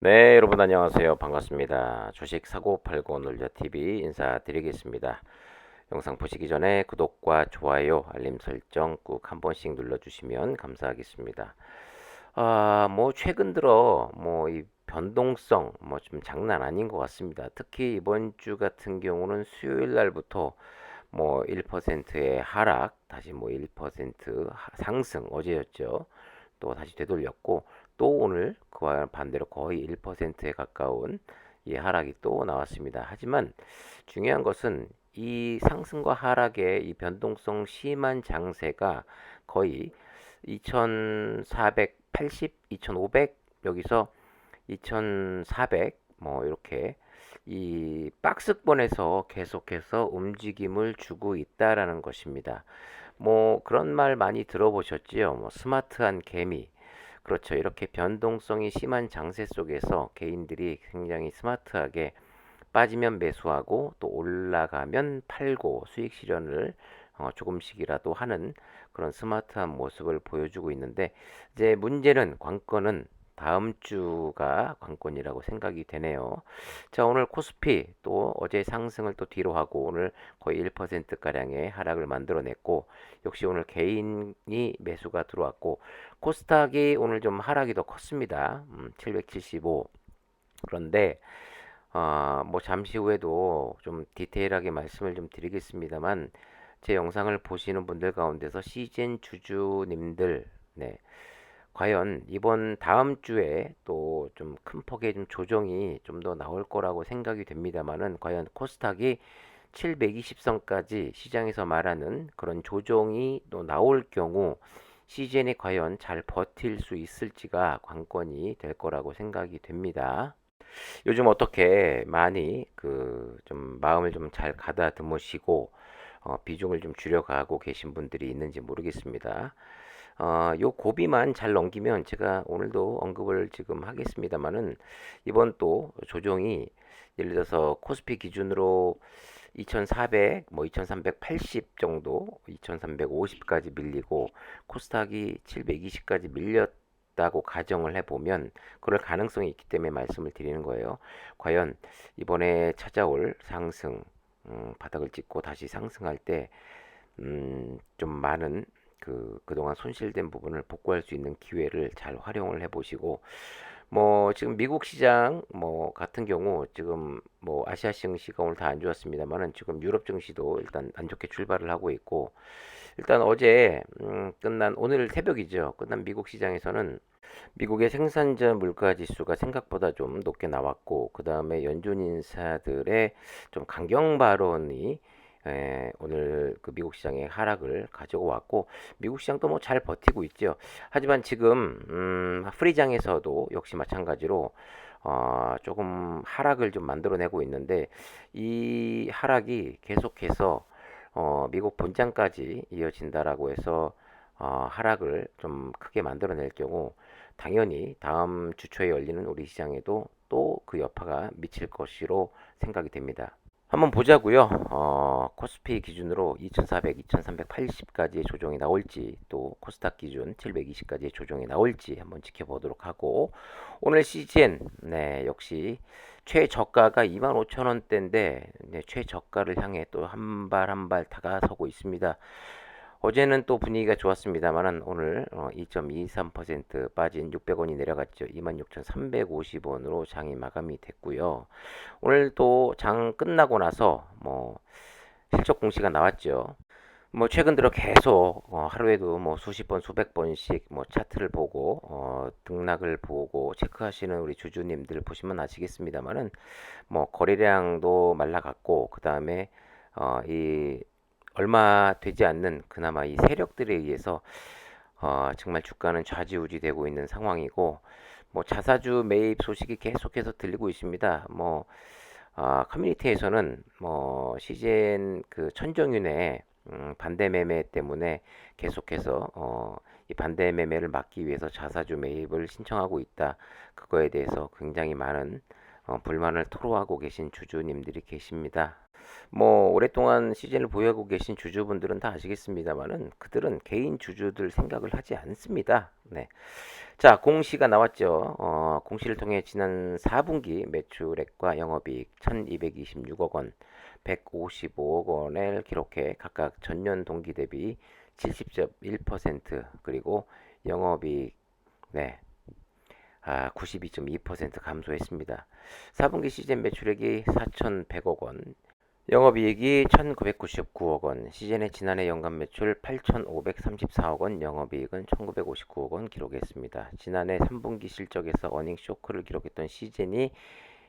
네, 여러분 안녕하세요. 반갑습니다. 주식 사고 팔고 놀자TV 인사드리겠습니다. 영상 보시기 전에 구독과 좋아요, 알림 설정 꼭 한 번씩 눌러주시면 감사하겠습니다. 뭐 최근 들어 뭐 이 변동성 뭐 좀 장난 아닌 것 같습니다. 특히 이번 주 같은 경우는 수요일 날부터 뭐 1%의 하락, 다시 뭐 1% 상승, 어제였죠. 또 다시 되돌렸고, 또 오늘 그와 반대로 거의 1%에 가까운 이 하락이 또 나왔습니다. 하지만 중요한 것은 이 상승과 하락의 이 변동성 심한 장세가 거의 2480, 2500, 여기서 2400 뭐 이렇게 이 박스권에서 계속해서 움직임을 주고 있다라는 것입니다. 뭐 그런 말 많이 들어보셨지요? 뭐 스마트한 개미. 그렇죠. 이렇게 변동성이 심한 장세 속에서 개인들이 굉장히 스마트하게 빠지면 매수하고 또 올라가면 팔고 수익 실현을 조금씩이라도 하는 그런 스마트한 모습을 보여주고 있는데, 이제 문제는 관건은 다음 주가 관건이라고 생각이 되네요. 자, 오늘 코스피 또 어제 상승을 또 뒤로 하고 오늘 거의 1%가량의 하락을 만들어냈고, 역시 오늘 개인이 매수가 들어왔고, 코스닥이 오늘 좀 하락이 더 컸습니다. 775. 그런데 뭐 잠시 후에도 좀 디테일하게 말씀을 좀 드리겠습니다만, 제 영상을 보시는 분들 가운데서 시즌 주주님들, 네, 과연 이번 다음 주에 또 좀 큰 폭의 좀 조정이 좀 더 나올 거라고 생각이 됩니다만은, 과연 코스닥이 720선까지 시장에서 말하는 그런 조정이 또 나올 경우 시즌이 과연 잘 버틸 수 있을지가 관건이 될 거라고 생각이 됩니다. 요즘 어떻게 많이 그 좀 마음을 좀 잘 가다듬으시고 비중을 좀 줄여가고 계신 분들이 있는지 모르겠습니다. 요 고비만 잘 넘기면 제가 오늘도 언급을 지금 하겠습니다만은, 이번 또 조정이 예를 들어서 코스피 기준으로 2400, 뭐 2380 정도, 2350까지 밀리고 코스닥이 720까지 밀렸다고 가정을 해보면 그럴 가능성이 있기 때문에 말씀을 드리는 거예요. 과연 이번에 찾아올 상승, 바닥을 찍고 다시 상승할 때 좀 많은 그동안 손실된 부분을 복구할 수 있는 기회를 잘 활용을 해보시고, 뭐 지금 미국 시장 뭐 같은 경우 지금 뭐 아시아 증시가 오늘 다 안 좋았습니다만은 지금 유럽 증시도 일단 안 좋게 출발을 하고 있고, 일단 어제 끝난 오늘 새벽이죠. 끝난 미국 시장에서는 미국의 생산자 물가 지수가 생각보다 좀 높게 나왔고, 그 다음에 연준 인사들의 좀 강경 발언이 오늘 그 미국 시장의 하락을 가지고 왔고, 미국 시장도 뭐 잘 버티고 있죠. 하지만 지금 프리장에서도 역시 마찬가지로 조금 하락을 좀 만들어내고 있는데, 이 하락이 계속해서 미국 본장까지 이어진다라고 해서 하락을 좀 크게 만들어낼 경우 당연히 다음 주 초에 열리는 우리 시장에도 또 그 여파가 미칠 것으로 생각이 됩니다. 한번 보자고요. 코스피 기준으로 2400, 2380까지의 조정이 나올지, 또 코스닥 기준 720까지의 조정이 나올지 한번 지켜보도록 하고, 오늘 CGN 네, 역시 최저가가 25,000원대인데 네, 최저가를 향해 또 한 발 한 발 다가서고 있습니다. 어제는 또 분위기가 좋았습니다만은 오늘 2.23% 빠진 600원이 내려갔죠. 26,350원으로 장이 마감이 됐고요. 오늘 또 장 끝나고 나서 뭐 실적 공시가 나왔죠. 뭐 최근 들어 계속 하루에도 뭐 수십 번 수백 번씩 뭐 차트를 보고 등락을 보고 체크하시는 우리 주주님들 보시면 아시겠습니다만은, 뭐 거래량도 말라갔고, 그 다음에 이 얼마 되지 않는 그나마 이 세력들에 의해서 정말 주가는 좌지우지되고 있는 상황이고, 뭐 자사주 매입 소식이 계속해서 들리고 있습니다. 뭐 커뮤니티에서는 뭐 CGN 그 천정윤의 반대 매매 때문에 계속해서 이 반대 매매를 막기 위해서 자사주 매입을 신청하고 있다. 그거에 대해서 굉장히 많은 불만을 토로하고 계신 주주님들이 계십니다. 뭐 오랫동안 시즌을 보유하고 계신 주주분들은 다 아시겠습니다만은 그들은 개인 주주들 생각을 하지 않습니다. 네. 자, 공시가 나왔죠. 공시를 통해 지난 4분기 매출액과 영업이익 1226억 원, 155억 원을 기록해 각각 전년 동기 대비 70.1% 그리고 영업이익 네, 92.2% 감소했습니다. 4분기 시즌 매출액이 4,100억 원, 영업이익이 1,999억 원, 시즌의 지난해 연간 매출 8,534억 원, 영업이익은 1,959억 원 기록했습니다. 지난해 3분기 실적에서 어닝 쇼크를 기록했던 시즌이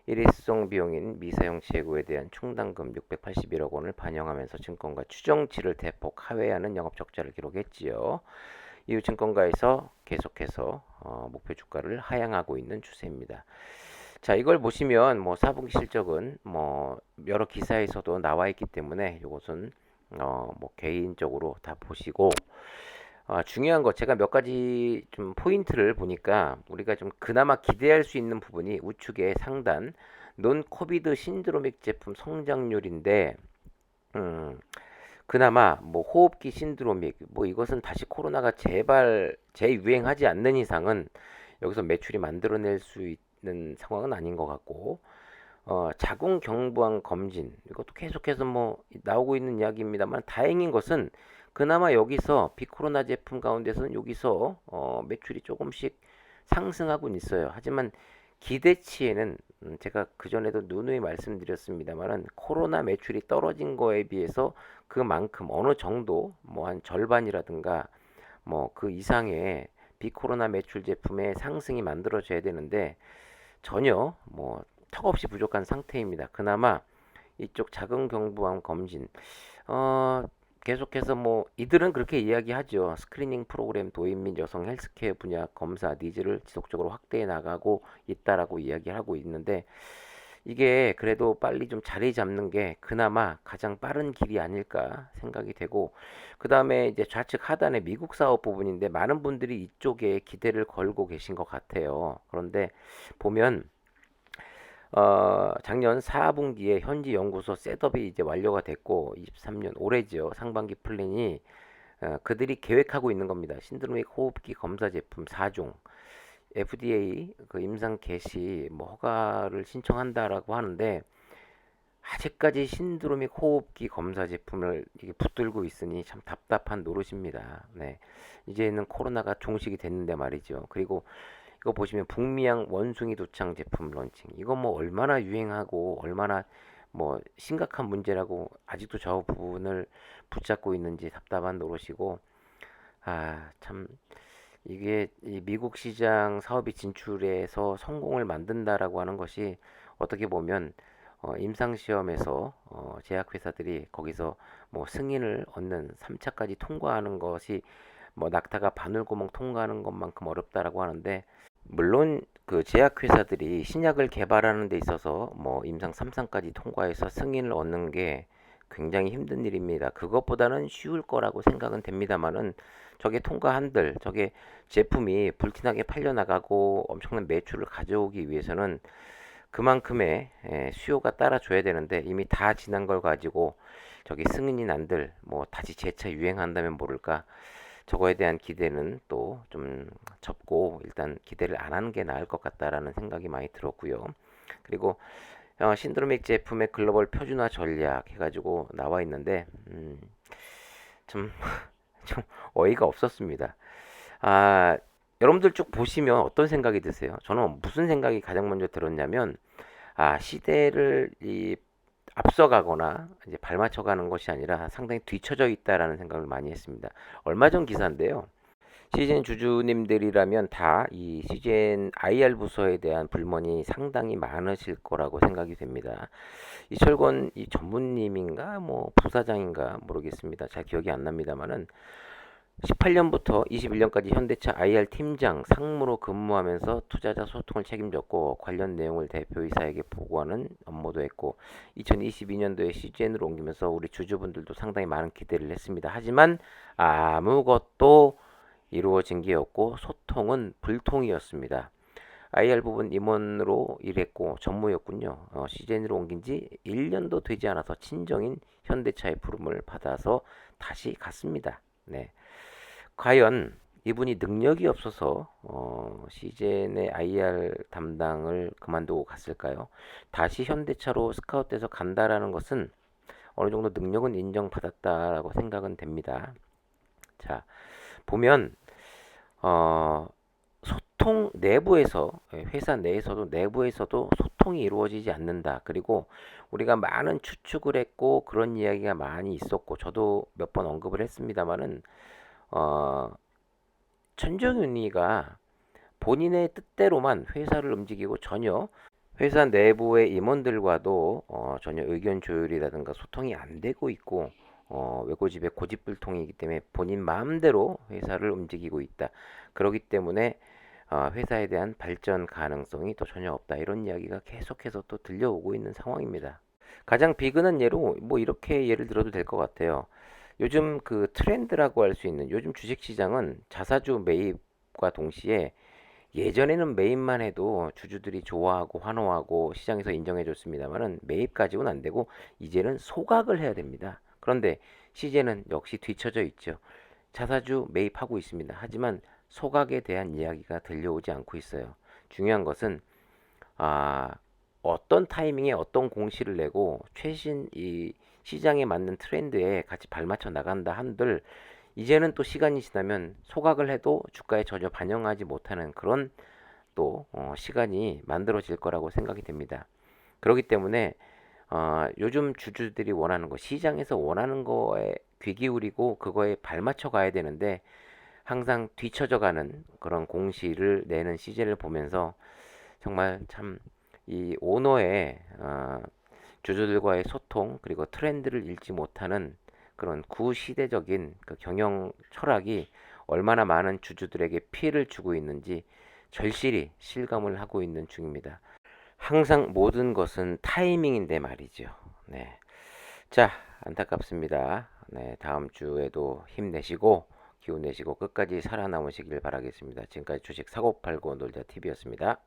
일회성 비용인 미사용 재고에 대한 충당금 681억 원을 반영하면서 증권가 추정치를 대폭 하회하는 영업 적자를 기록했지요. 이후 증권가에서 계속해서 목표 주가를 하향하고 있는 추세입니다. 자, 이걸 보시면 뭐 4분기 실적은 뭐 여러 기사에서도 나와 있기 때문에 이것은 뭐 개인적으로 다 보시고 중요한 거 제가 몇 가지 좀 포인트를 보니까 우리가 좀 그나마 기대할 수 있는 부분이 우측의 상단 논 코비드 신드로믹 제품 성장률인데 그나마 뭐 호흡기 신드로믹 뭐 이것은 다시 코로나가 재유행하지 않는 이상은 여기서 매출이 만들어낼 수 있는 상황은 아닌 것 같고 자궁 경부암 검진 이것도 계속해서 뭐 나오고 있는 이야기입니다만 다행인 것은 그나마 여기서 비코로나 제품 가운데서는 여기서 매출이 조금씩 상승하고는 있어요. 하지만 기대치에는 제가 그전에도 누누이 말씀드렸습니다만은 코로나 매출이 떨어진 거에 비해서 그만큼 어느 정도 뭐 한 절반이라든가 뭐 그 이상의 비코로나 매출 제품의 상승이 만들어져야 되는데 전혀 뭐 턱없이 부족한 상태입니다. 그나마 이쪽 자궁경부암 검진 어 계속해서 뭐 이들은 그렇게 이야기하죠. 스크리닝 프로그램 도입 및 여성 헬스케어 분야 검사 니즈를 지속적으로 확대해 나가고 있다라고 이야기하고 있는데 이게 그래도 빨리 좀 자리 잡는 게 그나마 가장 빠른 길이 아닐까 생각이 되고 그 다음에 이제 좌측 하단에 미국 사업 부분인데 많은 분들이 이쪽에 기대를 걸고 계신 것 같아요. 그런데 보면 작년 4분기에 현지 연구소 셋업이 이제 완료가 됐고 23년 올해죠. 상반기 플랜이 그들이 계획하고 있는 겁니다. 신드로믹 호흡기 검사 제품 4종 FDA 그 임상 개시 뭐 허가를 신청한다라고 하는데 아직까지 신드로믹 호흡기 검사 제품을 이게 붙들고 있으니 참 답답한 노릇입니다. 네. 이제는 코로나가 종식이 됐는데 말이죠. 그리고 이거 보시면 북미양 원숭이 도창 제품 런칭. 이거 뭐 얼마나 유행하고 얼마나 뭐 심각한 문제라고 아직도 저 부분을 붙잡고 있는지 답답한 노릇이고 참 이게 이 미국 시장 사업이 진출해서 성공을 만든다라고 하는 것이 어떻게 보면 임상 시험에서 제약회사들이 거기서 뭐 승인을 얻는 3차까지 통과하는 것이 뭐 낙타가 바늘구멍 통과하는 것만큼 어렵다라고 하는데 물론 그 제약회사들이 신약을 개발하는 데 있어서 뭐 임상 3상까지 통과해서 승인을 얻는 게 굉장히 힘든 일입니다. 그것보다는 쉬울 거라고 생각은 됩니다만은 저게 통과한들 저게 제품이 불티나게 팔려나가고 엄청난 매출을 가져오기 위해서는 그만큼의 수요가 따라줘야 되는데 이미 다 지난 걸 가지고 저기 승인이 난들 뭐 다시 재차 유행한다면 모를까 저거에 대한 기대는 또 좀 접고 일단 기대를 안 하는 게 나을 것 같다라는 생각이 많이 들었고요. 그리고 신드로믹 제품의 글로벌 표준화 전략 해가지고 나와 있는데 좀, 좀 어이가 없었습니다. 아, 여러분들 쭉 보시면 어떤 생각이 드세요? 저는 무슨 생각이 가장 먼저 들었냐면 시대를 앞서가거나 이제 발맞춰가는 것이 아니라 상당히 뒤처져 있다라는 생각을 많이 했습니다. 얼마 전 기사인데요. CGN 주주님들이라면 다 이 CGN IR 부서에 대한 불만이 상당히 많으실 거라고 생각이 됩니다. 이철권 이 전무님인가 뭐 부사장인가 모르겠습니다. 잘 기억이 안 납니다만은 18년부터 21년까지 현대차 IR 팀장 상무로 근무하면서 투자자 소통을 책임졌고 관련 내용을 대표이사에게 보고하는 업무도 했고 2022년도에 CGN으로 옮기면서 우리 주주분들도 상당히 많은 기대를 했습니다. 하지만 아무것도 이루어진 게 없고 소통은 불통이었습니다. IR 부분 임원으로 일했고 전무였군요. CJN으로 옮긴 지 1년도 되지 않아서 친정인 현대차의 부름을 받아서 다시 갔습니다. 네. 과연 이분이 능력이 없어서 CJN의 IR 담당을 그만두고 갔을까요? 다시 현대차로 스카웃돼서 간다라는 것은 어느 정도 능력은 인정받았다라고 생각은 됩니다. 자, 보면 어, 소통 내부에서 회사 내에서도 내부에서도 소통이 이루어지지 않는다. 그리고 우리가 많은 추측을 했고 그런 이야기가 많이 있었고 저도 몇 번 언급을 했습니다만은 어, 천정윤이가 본인의 뜻대로만 회사를 움직이고 전혀 회사 내부의 임원들과도 전혀 의견 조율이라든가 소통이 안 되고 있고 외고집의 고집불통이기 때문에 본인 마음대로 회사를 움직이고 있다. 그렇기 때문에 회사에 대한 발전 가능성이 또 전혀 없다. 이런 이야기가 계속해서 또 들려오고 있는 상황입니다. 가장 비근한 예로 뭐 이렇게 예를 들어도 될 것 같아요. 요즘 그 트렌드라고 할 수 있는 요즘 주식시장은 자사주 매입과 동시에 예전에는 매입만 해도 주주들이 좋아하고 환호하고 시장에서 인정해줬습니다만은 매입 가지고는 안 되고 이제는 소각을 해야 됩니다. 그런데 시제는 역시 뒤처져 있죠. 자사주 매입하고 있습니다. 하지만 소각에 대한 이야기가 들려오지 않고 있어요. 중요한 것은 아, 어떤 타이밍에 어떤 공시를 내고 최신 이 시장에 맞는 트렌드에 같이 발맞춰 나간다 한들 이제는 또 시간이 지나면 소각을 해도 주가에 전혀 반영하지 못하는 그런 또 시간이 만들어질 거라고 생각이 됩니다. 그렇기 때문에 요즘 주주들이 원하는 거, 시장에서 원하는 거에 귀 기울이고 그거에 발맞춰 가야 되는데 항상 뒤처져 가는 그런 공시를 내는 시제를 보면서 정말 참 이 오너의 주주들과의 소통 그리고 트렌드를 읽지 못하는 그런 구시대적인 그 경영 철학이 얼마나 많은 주주들에게 피해를 주고 있는지 절실히 실감을 하고 있는 중입니다. 항상 모든 것은 타이밍인데 말이죠. 네. 자, 안타깝습니다. 네, 다음 주에도 힘내시고 기운 내시고 끝까지 살아남으시길 바라겠습니다. 지금까지 주식 사고 팔고 놀자 TV였습니다.